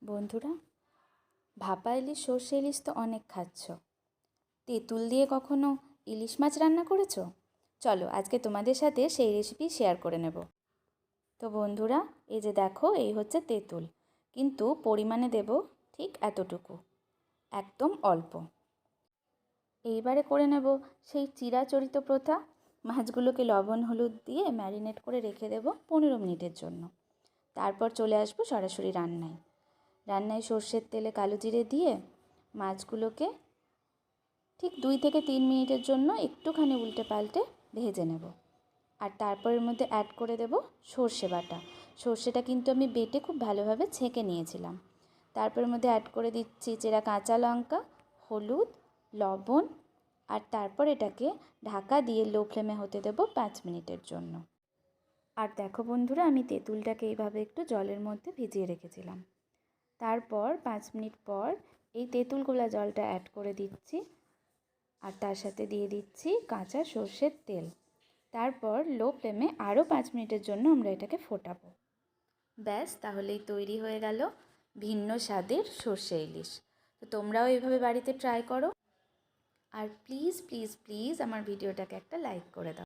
বন্ধুরা, ভাপা ইলিশ, সর্ষে ইলিশ তো অনেক খাচ্ছ। তেঁতুল দিয়ে কখনো ইলিশ মাছ রান্না করেছো? চলো আজকে তোমাদের সাথে সেই রেসিপি শেয়ার করে নেব। তো বন্ধুরা, এই যে দেখো, এই হচ্ছে তেঁতুল, কিন্তু পরিমাণে দেব ঠিক এতটুকু, একদম অল্প। এইবারে করে নেব সেই চিরাচরিত প্রথা, মাছগুলোকে লবণ হলুদ দিয়ে ম্যারিনেট করে রেখে দেব 15 মিনিটের জন্য। তারপর চলে আসবো সরাসরি রান্নায় সর্ষের তেলে কালো জিরে দিয়ে মাছগুলোকে ঠিক 2 থেকে 3 মিনিটের জন্য একটুখানি উল্টে পাল্টে ভেজে নেব। আর তারপরের মধ্যে অ্যাড করে দেব সর্ষে বাটা। সর্ষেটা কিন্তু আমি বেটে খুব ভালোভাবে ছেঁকে নিয়েছিলাম। তারপরের মধ্যে অ্যাড করে দিচ্ছি চেরা কাঁচা লঙ্কা, হলুদ, লবণ, আর তারপর এটাকে ঢাকা দিয়ে লো ফ্লেমে হতে দেব 5 মিনিটের জন্য। আর দেখো বন্ধুরা, আমি তেঁতুলটাকে এইভাবে একটু জলের মধ্যে ভিজিয়ে রেখেছিলাম। তারপর 5 মিনিট পর এই তেঁতুল গোলা জলটা অ্যাড করে দিচ্ছি, আর তার সাথে দিয়ে দিচ্ছি কাঁচা সর্ষের তেল। তারপর লো ফ্লেমে আরও 5 মিনিটের জন্য আমরা এটাকে ফোটাবো। ব্যাস, তাহলেই তৈরি হয়ে গেল ভিন্ন স্বাদের সর্ষে ইলিশ। তো তোমরাও এইভাবে বাড়িতে ট্রাই করো। আর প্লিজ প্লিজ প্লিজ আমার ভিডিওটাকে একটা লাইক করে দাও।